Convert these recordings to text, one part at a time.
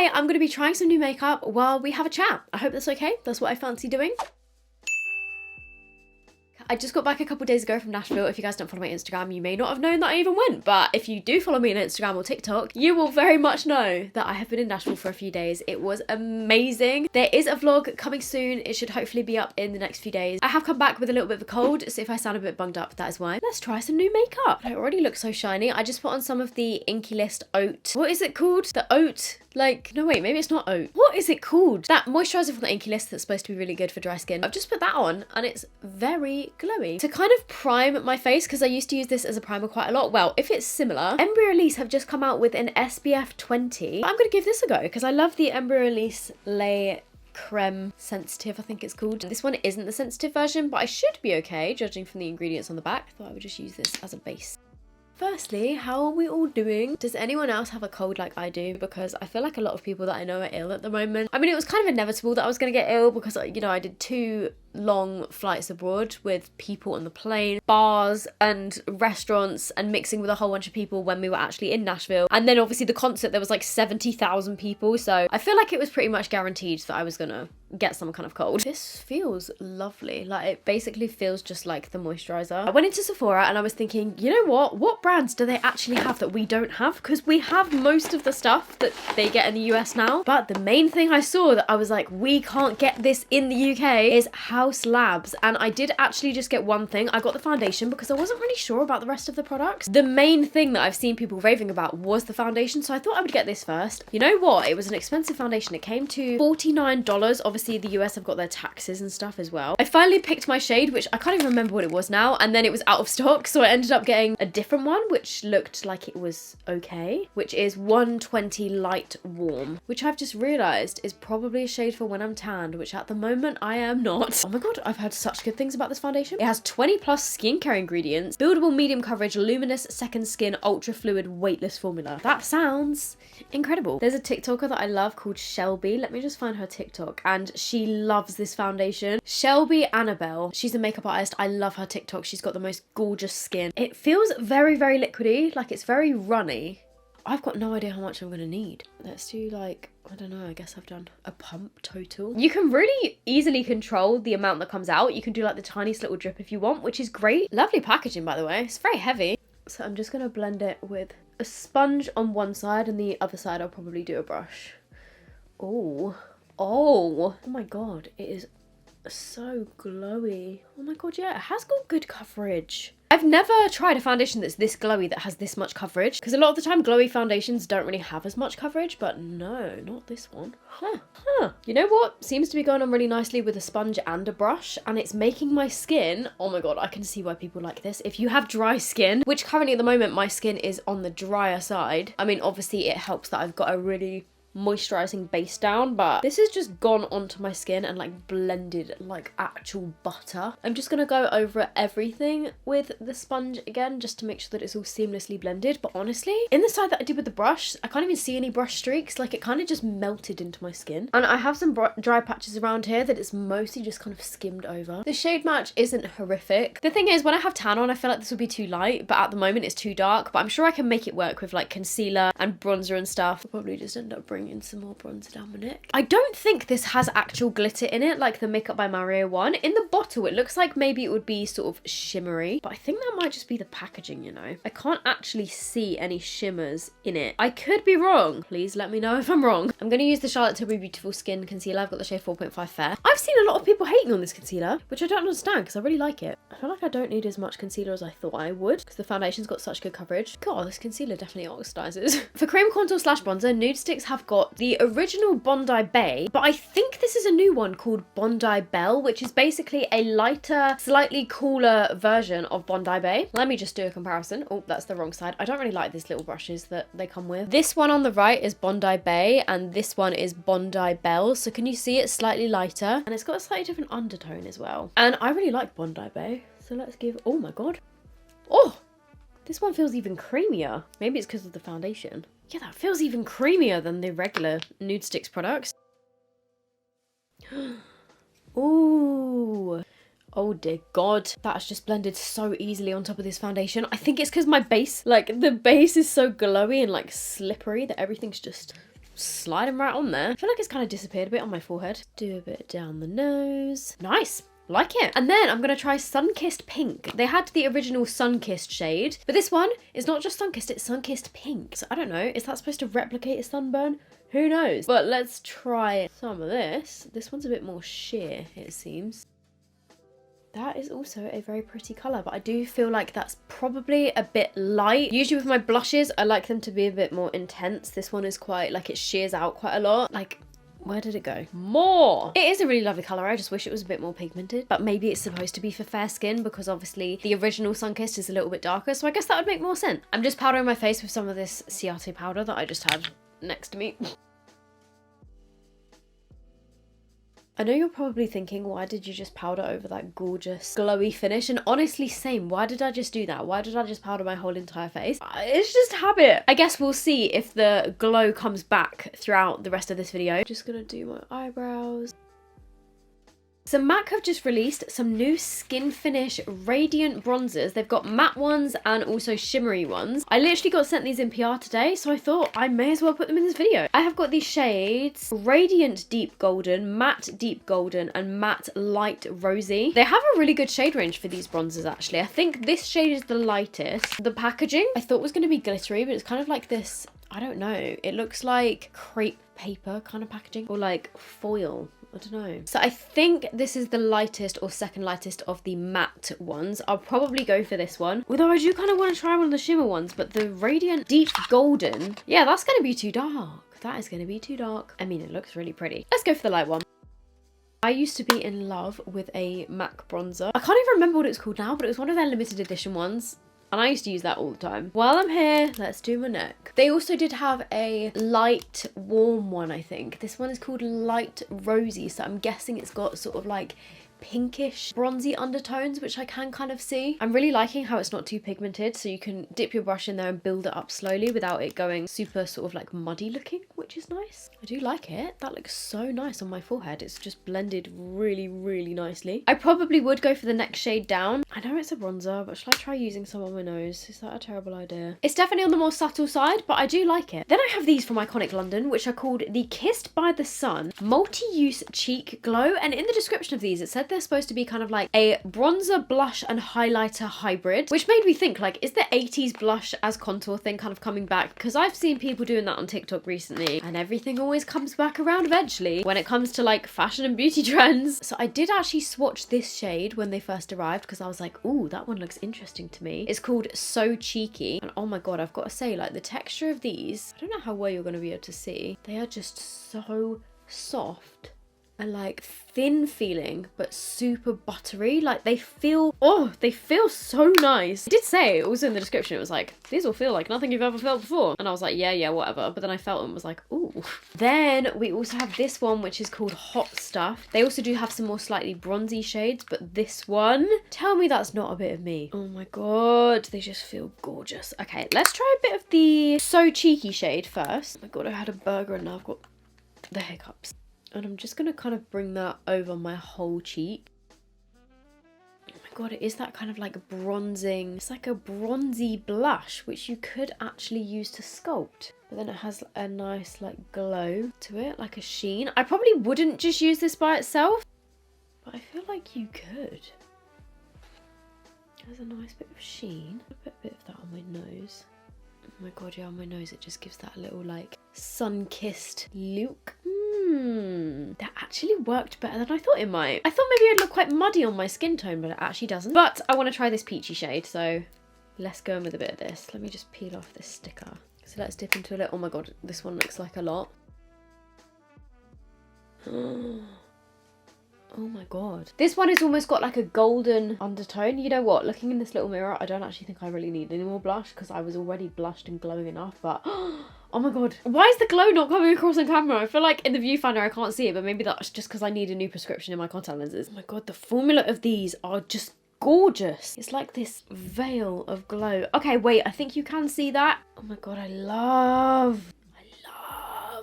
today I'm going to be trying some new makeup while we have a chat. I hope that's okay. That's what I fancy doing. I just got back a couple days ago from Nashville. If you guys don't follow my Instagram, you may not have known that I even went. But if you do follow me on Instagram or TikTok, you will very much know that I have been in Nashville for a few days. It was amazing. There is a vlog coming soon. It should hopefully be up in the next few days. I have come back with a little bit of a cold, so if I sound a bit bunged up, that is why. Let's try some new makeup. It already looks so shiny. I just put on some of the Inky List Oat. What is it called? The Oat... Like, no wait, maybe it's not oat. What is it called? That moisturiser from the Inky List that's supposed to be really good for dry skin. I've just put that on and it's very glowy. To kind of prime my face, because I used to use this as a primer quite a lot. Well, if it's similar, Embry Elise have just come out with an SPF 20. I'm going to give this a go because I love the Embry Elise Lait Creme Sensitive, I think it's called. This one isn't the sensitive version, but I should be okay judging from the ingredients on the back. I thought I would just use this as a base. Firstly, how are we all doing? Does anyone else have a cold like I do? Because I feel like a lot of people that I know are ill at the moment. I mean, it was kind of inevitable that I was going to get ill because, you know, I did 2 long flights abroad with people on the plane, bars and restaurants, and mixing with a whole bunch of people when we were actually in Nashville. And then obviously the concert, there was like 70,000 people. So I feel like it was pretty much guaranteed that I was gonna get some kind of cold. This feels lovely. Like, it basically feels just like the moisturizer. I went into Sephora and I was thinking, you know what brands do they actually have that we don't have? Because we have most of the stuff that they get in the US now. But the main thing I saw that I was like, we can't get this in the UK is Haus Labs. And I did actually just get one thing. I got the foundation because I wasn't really sure about the rest of the products. The main thing that I've seen people raving about was the foundation, so I thought I would get this first. You know what? It was an expensive foundation. It came to $49. Obviously the US have got their taxes and stuff as well. I finally picked my shade, which I can't even remember what it was now, and then it was out of stock, so I ended up getting a different one which looked like it was okay, which is 120 Light Warm, which I've just realised is probably a shade for when I'm tanned, which at the moment I am not. Oh my god, I've heard such good things about this foundation. It has 20 plus skincare ingredients, buildable medium coverage, luminous second skin, ultra fluid, weightless formula. That sounds incredible. There's a TikToker that I love called Shelby. Let me just find her TikTok, and she loves this foundation. Shelby Annabelle. She's a makeup artist. I love her TikTok. She's got the most gorgeous skin. It feels very, very liquidy. Like, it's very runny. I've got no idea how much I'm gonna need. Let's do like, I don't know, I guess I've done a pump total. You can really easily control the amount that comes out. You can do like the tiniest little drip if you want, which is great. Lovely packaging, by the way. It's very heavy. So I'm just gonna blend it with a sponge on one side, and the other side I'll probably do a brush. Oh my god, it is so glowy. Oh my god, yeah, it has got good coverage. I've never tried a foundation that's this glowy that has this much coverage, because a lot of the time glowy foundations don't really have as much coverage, but no, not this one. You know what seems to be going on really nicely with a sponge and a brush, and it's making my skin, oh my god, I can see why people like this. If you have dry skin, which currently at the moment my skin is on the drier side, I mean obviously it helps that I've got a really moisturizing base down, but this has just gone onto my skin and like blended like actual butter. I'm just gonna go over everything with the sponge again just to make sure that it's all seamlessly blended, but honestly in the side that I did with the brush I can't even see any brush streaks. Like, it kind of just melted into my skin, and I have some dry patches around here that it's mostly just kind of skimmed over. The shade match isn't horrific. The thing is, when I have tan on I feel like this would be too light, but at the moment it's too dark, but I'm sure I can make it work with like concealer and bronzer and stuff. I'll probably just end up bringing in some more bronzer down my neck. I don't think this has actual glitter in it like the Makeup by Mario one. In the bottle it looks like maybe it would be sort of shimmery, but I think that might just be the packaging, you know. I can't actually see any shimmers in it. I could be wrong. Please let me know if I'm wrong. I'm going to use the Charlotte Tilbury Beautiful Skin Concealer. I've got the shade 4.5 Fair. I've seen a lot of people hating on this concealer, which I don't understand because I really like it. I feel like I don't need as much concealer as I thought I would because the foundation's got such good coverage. God, this concealer definitely oxidizes. For cream contour slash bronzer, nude sticks have got the original Bondi Bay, but I think this is a new one called Bondi Bell, which is basically a lighter, slightly cooler version of Bondi Bay. Let me just do a comparison. Oh, that's the wrong side. I don't really like these little brushes that they come with. This one on the right is Bondi Bay, and this one is Bondi Bell. So can you see it's slightly lighter? And it's got a slightly different undertone as well. And I really like Bondi Bay. So let's give, oh my god. Oh, this one feels even creamier. Maybe it's because of the foundation. Yeah, that feels even creamier than the regular Nude Sticks products. Ooh. Oh dear god, that's just blended so easily on top of this foundation. I think it's because my base, like the base is so glowy and like slippery that everything's just slide them right on there. I feel like it's kind of disappeared a bit on my forehead. Do a bit down the nose. Nice. Like it. And then I'm going to try Sun-Kissed Pink. They had the original Sun-Kissed shade, but this one is not just Sun-Kissed, it's Sun-Kissed Pink. So I don't know, is that supposed to replicate a sunburn? Who knows? But let's try some of this. This one's a bit more sheer, it seems. That is also a very pretty colour, but I do feel like that's probably a bit light. Usually with my blushes, I like them to be a bit more intense. This one is quite, like, it sheers out quite a lot. Like, where did it go? More! It is a really lovely colour. I just wish it was a bit more pigmented. But maybe it's supposed to be for fair skin because obviously the original Sun-Kissed is a little bit darker. So I guess that would make more sense. I'm just powdering my face with some of this Ciate powder that I just had next to me. I know you're probably thinking, why did you just powder over that gorgeous glowy finish? And honestly, same. Why did I just do that? Why did I just powder my whole entire face? It's just habit. I guess we'll see if the glow comes back throughout the rest of this video. Just gonna do my eyebrows. So MAC have just released some new Skin Finish Radiant bronzers. They've got matte ones and also shimmery ones. I literally got sent these in PR today, so I thought I may as well put them in this video. I have got these shades Radiant Deep Golden, Matte Deep Golden, and Matte Light Rosy. They have a really good shade range for these bronzers, actually. I think this shade is the lightest. The packaging I thought was going to be glittery, but it's kind of like this, I don't know. It looks like crepe paper kind of packaging or like foil. I don't know. So I think this is the lightest or second lightest of the matte ones. I'll probably go for this one. Although I do kind of want to try one of the shimmer ones, but the Radiant Deep Golden, yeah, that's going to be too dark. That is going to be too dark. I mean, it looks really pretty. Let's go for the light one. I used to be in love with a MAC bronzer. I can't even remember what it's called now, but it was one of their limited edition ones. And I used to use that all the time. While I'm here, let's do my neck. They also did have a light warm one, I think. This one is called Light Rosy, so I'm guessing it's got sort of like pinkish bronzy undertones, which I can kind of see. I'm really liking how it's not too pigmented, so you can dip your brush in there and build it up slowly without it going super sort of like muddy looking, which is nice. I do like it. That looks so nice on my forehead. It's just blended really, really nicely. I probably would go for the next shade down. I know it's a bronzer, but should I try using some on my nose? Is that a terrible idea? It's definitely on the more subtle side, but I do like it. Then I have these from Iconic London, which are called the Kissed by the Sun Multi-Use Cheek Glow. And in the description of these, it said they're supposed to be kind of like a bronzer, blush, and highlighter hybrid, which made me think, like, is the 80s blush as contour thing kind of coming back? Because I've seen people doing that on TikTok recently, and everything always comes back around eventually when it comes to like fashion and beauty trends. So I did actually swatch this shade when they first arrived because I was like, ooh, that one looks interesting to me. It's called So Cheeky, and oh my god, I've got to say, like, the texture of these, I don't know how well you're going to be able to see, they are just so soft and like thin feeling, but super buttery. Like they feel, oh, they feel so nice. I did say also in the description, it was like, these will feel like nothing you've ever felt before. And I was like, yeah, whatever. But then I felt them and was like, ooh. Then we also have this one, which is called Hot Stuff. They also do have some more slightly bronzy shades, but this one, tell me that's not a bit of me. Oh my god, they just feel gorgeous. Okay, let's try a bit of the So Cheeky shade first. Oh my god, I had a burger and now I've got the hiccups. And I'm just going to kind of bring that over my whole cheek. Oh my god, it is that kind of like bronzing. It's like a bronzy blush, which you could actually use to sculpt. But then it has a nice like glow to it, like a sheen. I probably wouldn't just use this by itself, but I feel like you could. There's a nice bit of sheen. I'll put a bit of that on my nose. Oh my god, yeah, on my nose it just gives that little like sun-kissed look. That actually worked better than I thought it might. I thought maybe it'd look quite muddy on my skin tone, but it actually doesn't. But I want to try this peachy shade, so let's go in with a bit of this. Let me just peel off this sticker. So let's dip into a little, oh my god, this one looks like a lot. Oh my god. This one has almost got like a golden undertone. You know what? Looking in this little mirror, I don't actually think I really need any more blush because I was already blushed and glowing enough, but oh my god. Why is the glow not coming across on camera? I feel like in the viewfinder I can't see it, but maybe that's just because I need a new prescription in my contact lenses. Oh my god, the formula of these are just gorgeous. It's like this veil of glow. Okay, wait, I think you can see that. Oh my god,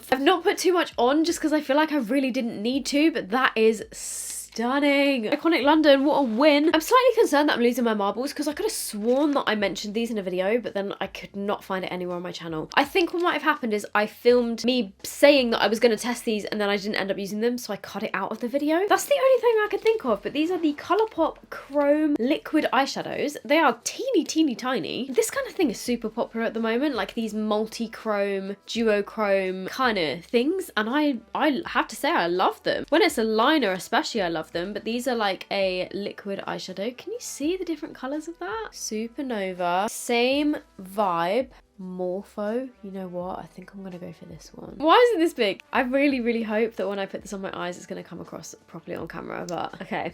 I've not put too much on just because I feel like I really didn't need to, but that is stunning. stunning. Iconic London, what a win. I'm slightly concerned that I'm losing my marbles because I could have sworn that I mentioned these in a video, but then I could not find it anywhere on my channel. I think what might have happened is I filmed me saying that I was going to test these and then I didn't end up using them, so I cut it out of the video. That's the only thing I could think of, but these are the Colourpop Chrome Liquid Eyeshadows. They are teeny tiny. This kind of thing is super popular at the moment, like these multi-chrome, duochrome kind of things, and I have to say I love them. When it's a liner especially, I love them, but these are like a liquid eyeshadow. Can you see the different colours of that? Supernova, same vibe. Morpho, you know what, I think I'm gonna go for this one. Why is it this big? I really hope that when I put this on my eyes it's gonna come across properly on camera, but okay.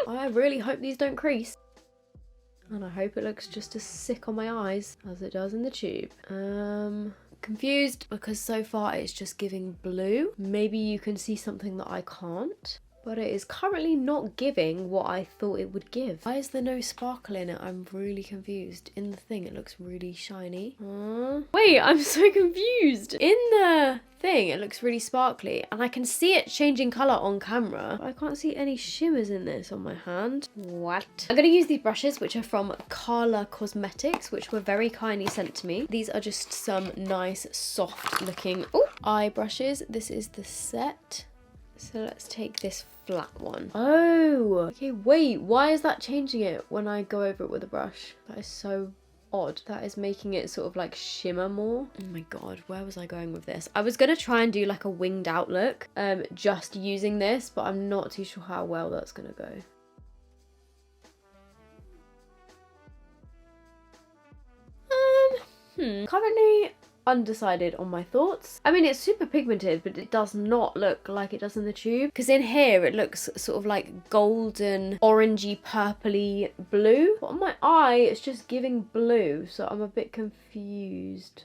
I really hope these don't crease, and I hope it looks just as sick on my eyes as it does in the tube. Confused because so far it's just giving blue. Maybe you can see something that I can't, but it is currently not giving what I thought it would give. Why is there no sparkle in it? I'm really confused. In the thing, it looks really shiny. Wait, I'm so confused. In the thing, it looks really sparkly, and I can see it changing colour on camera, but I can't see any shimmers in this on my hand. What? I'm going to use these brushes, which are from Carla Cosmetics, which were very kindly sent to me. These are just some nice, soft looking eye brushes. This is the set. So let's take this flat one. Oh, okay, wait, why is that changing it when I go over it with a brush? That is so odd. That is making it sort of like shimmer more. Oh my god, where was I going with this? I was gonna try and do like a winged out look, just using this, but I'm not too sure how well that's gonna go. Currently undecided on my thoughts. I mean, it's super pigmented, but it does not look like it does in the tube, because in here it looks sort of like golden, orangey, purpley blue, but on my eye it's just giving blue, so I'm a bit confused.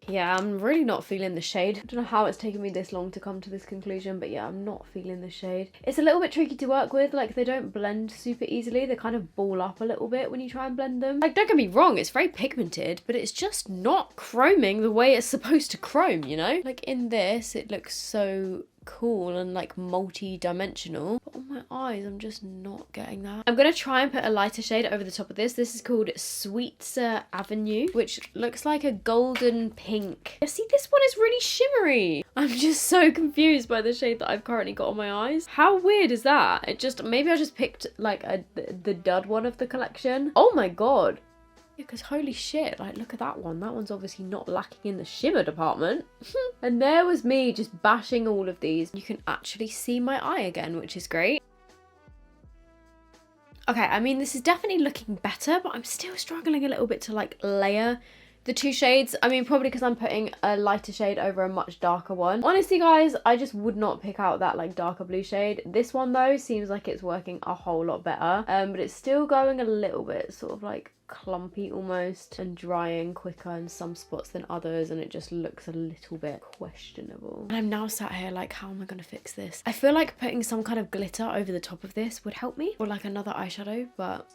Yeah, I'm really not feeling the shade. I don't know how it's taken me this long to come to this conclusion, but yeah, I'm not feeling the shade. It's a little bit tricky to work with, like they don't blend super easily. They kind of ball up a little bit when you try and blend them. Like, don't get me wrong, it's very pigmented, but it's just not chroming the way it's supposed to chrome, you know? Like in this, it looks so cool and like multi-dimensional, but on my eyes I'm just not getting that. I'm gonna try and put a lighter shade over the top of this. This is called Sweetser Avenue, which looks like a golden pink. See, this one is really shimmery. I'm just so confused by the shade that I've currently got on my eyes. How weird is that? It just, maybe I just picked like the dud one of the collection. Oh my god. Yeah, because holy shit, like look at that one. That one's obviously not lacking in the shimmer department. And there was me just bashing all of these. You can actually see my eye again, which is great. Okay, I mean, this is definitely looking better, but I'm still struggling a little bit to like layer the two shades. I mean, probably because I'm putting a lighter shade over a much darker one. Honestly, guys, I just would not pick out that like darker blue shade. This one though seems like it's working a whole lot better, but it's still going a little bit sort of like clumpy almost, and drying quicker in some spots than others, and it just looks a little bit questionable. And I'm now sat here like, how am I going to fix this? I feel like putting some kind of glitter over the top of this would help me, or like another eyeshadow, but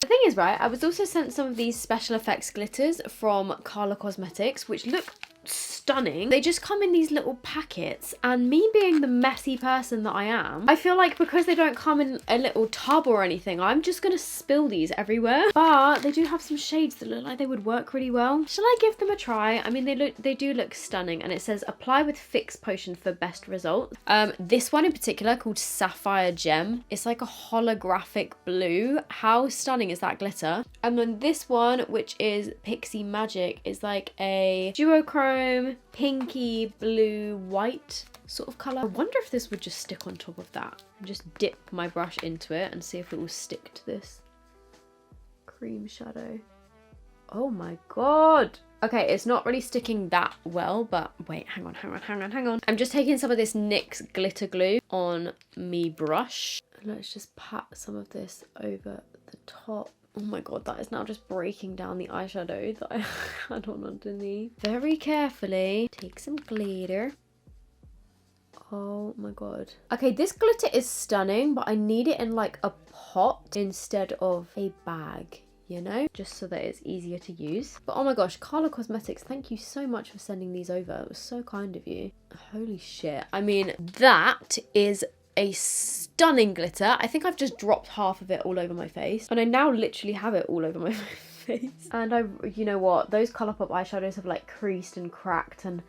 the thing is, right, I was also sent some of these special effects glitters from Carla Cosmetics, which look stunning. They just come in these little packets, and me being the messy person that I am, I feel like because they don't come in a little tub or anything, I'm just gonna spill these everywhere. But they do have some shades that look like they would work really well. Shall I give them a try? I mean, they do look stunning, and it says apply with Fix Potion for best results. This one in particular, called Sapphire Gem, it's like a holographic blue. How stunning is that glitter? And then this one, which is Pixie Magic, is like a duochrome pinky blue white sort of colour. I wonder if this would just stick on top of that. Just dip my brush into it and see if it will stick to this cream shadow. Oh my god. Okay, it's not really sticking that well, but wait, hang on. I'm just taking some of this NYX glitter glue on me brush. Let's just pat some of this over the top. Oh my god, that is now just breaking down the eyeshadow that I had on underneath. Very carefully take some glitter. Oh my god. Okay, this glitter is stunning, but I need it in like a pot instead of a bag. you know, just so that it's easier to use. But oh my gosh, Carla Cosmetics, thank you so much for sending these over. It was so kind of you. Holy shit. I mean, that is a stunning glitter. I think I've just dropped half of it all over my face, and I now literally have it all over my face. And you know what, those Colourpop eyeshadows have like creased and cracked, and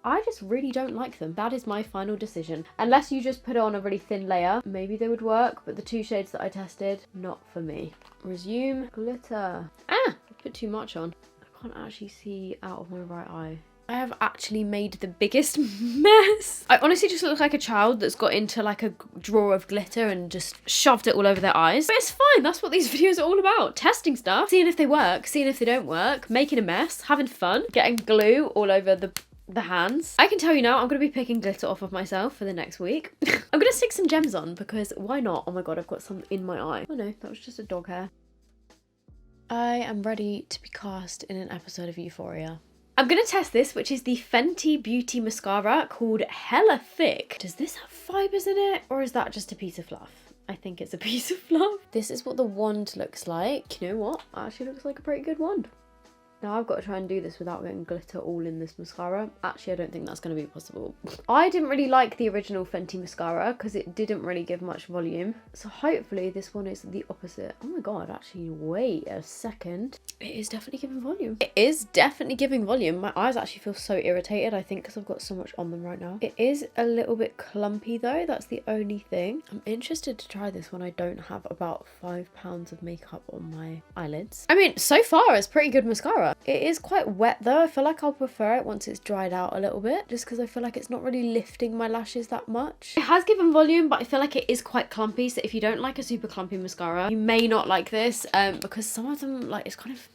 I just really don't like them. That is my final decision. Unless you just put it on a really thin layer, maybe they would work, but the 2 shades that I tested, not for me. Resume glitter. I put too much on. I can't actually see out of my right eye. I have actually made the biggest mess. I honestly just look like a child that's got into like a drawer of glitter and just shoved it all over their eyes. But it's fine, that's what these videos are all about. Testing stuff, seeing if they work, seeing if they don't work, making a mess, having fun, getting glue all over the hands. I can tell you now, I'm going to be picking glitter off of myself for the next week. I'm going to stick some gems on because why not? Oh my god, I've got some in my eye. Oh no, that was just a dog hair. I am ready to be cast in an episode of Euphoria. I'm going to test this, which is the Fenty Beauty mascara called Hella Thick. Does this have fibres in it, or is that just a piece of fluff? I think it's a piece of fluff. This is what the wand looks like. You know what? It actually looks like a pretty good wand. Now I've got to try and do this without getting glitter all in this mascara. Actually, I don't think that's going to be possible. I didn't really like the original Fenty mascara because it didn't really give much volume. So hopefully this one is the opposite. Oh my god, actually, wait a second. It is definitely giving volume. It is definitely giving volume. My eyes actually feel so irritated, I think, because I've got so much on them right now. It is a little bit clumpy though. That's the only thing. I'm interested to try this when I don't have about £5 of makeup on my eyelids. I mean, so far it's pretty good mascara. It is quite wet though. I feel like I'll prefer it once it's dried out a little bit, just because I feel like it's not really lifting my lashes that much. It has given volume, but I feel like it is quite clumpy, so if you don't like a super clumpy mascara, you may not like this, because some of them, like, it's kind of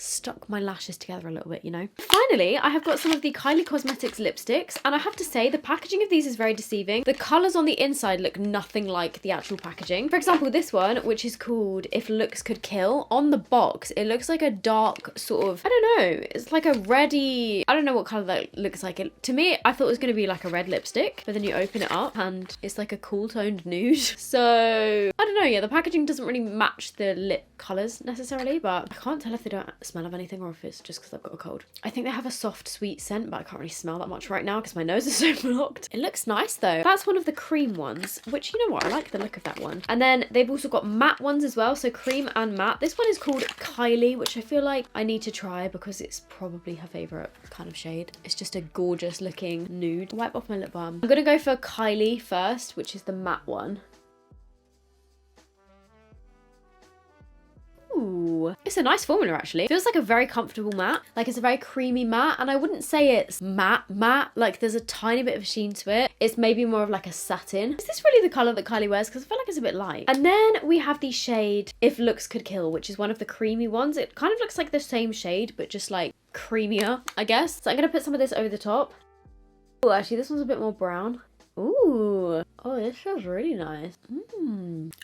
stuck my lashes together a little bit, you know. Finally, I have got some of the Kylie Cosmetics lipsticks, and I have to say the packaging of these is very deceiving. The colours on the inside look nothing like the actual packaging. For example, this one, which is called If Looks Could Kill, on the box it looks like a dark sort of, I don't know, it's like a reddy, I don't know what colour that looks like. To me, I thought it was going to be like a red lipstick, but then you open it up and it's like a cool toned nude. So I don't know, yeah, the packaging doesn't really match the lip colours necessarily, but I can't tell if they don't smell of anything or if it's just because I've got a cold. I think they have a soft sweet scent, but I can't really smell that much right now because my nose is so blocked. It looks nice though. That's one of the cream ones, which, you know what, I like the look of that one. And then they've also got matte ones as well, so cream and matte. This one is called Kylie, which I feel like I need to try because it's probably her favourite kind of shade. It's just a gorgeous looking nude. Wipe off my lip balm. I'm gonna go for Kylie first, which is the matte one. Ooh, it's a nice formula actually. Feels like a very comfortable matte. Like it's a very creamy matte, and I wouldn't say it's matte, like there's a tiny bit of sheen to it. It's maybe more of like a satin. Is this really the colour that Kylie wears? Because I feel like it's a bit light. And then we have the shade If Looks Could Kill, which is one of the creamy ones. It kind of looks like the same shade, but just like creamier, I guess. So I'm gonna put some of this over the top. Oh, actually this one's a bit more brown. Ooh, oh, this feels really nice.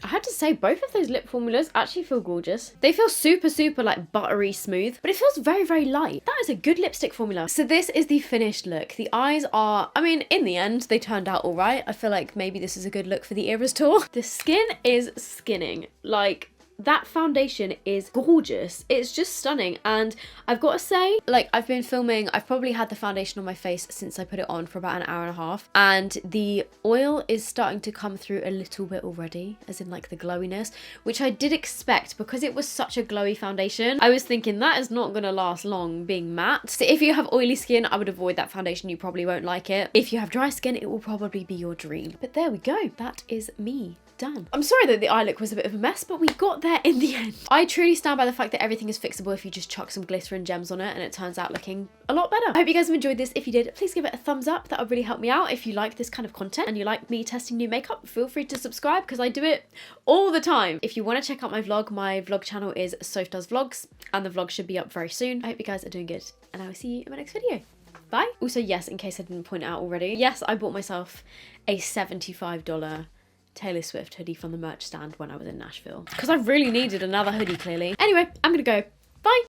I had to say, both of those lip formulas actually feel gorgeous. They feel super, super like buttery smooth, but it feels very, very light. That is a good lipstick formula. So this is the finished look. The eyes are, I mean, in the end, they turned out all right. I feel like maybe this is a good look for the Eras tour. The skin is skinning. Like, that foundation is gorgeous. It's just stunning. And I've got to say, like, I've been filming, I've probably had the foundation on my face since I put it on for about an hour and a half, and the oil is starting to come through a little bit already, as in like the glowiness, which I did expect because it was such a glowy foundation. I was thinking that is not gonna last long being matte. So if you have oily skin, I would avoid that foundation. You probably won't like it. If you have dry skin, it will probably be your dream. But there we go. That is me done. I'm sorry that the eye look was a bit of a mess, but we got there in the end. I truly stand by the fact that everything is fixable if you just chuck some glitter and gems on it, and it turns out looking a lot better. I hope you guys have enjoyed this. If you did, please give it a thumbs up. That would really help me out. If you like this kind of content and you like me testing new makeup, feel free to subscribe because I do it all the time. If you want to check out my vlog channel is SOPH Does Vlogs, and the vlog should be up very soon. I hope you guys are doing good, and I will see you in my next video. Bye. Also, yes, in case I didn't point it out already, yes, I bought myself a $75 Taylor Swift hoodie from the merch stand when I was in Nashville because I really needed another hoodie, clearly. Anyway, I'm gonna go. Bye.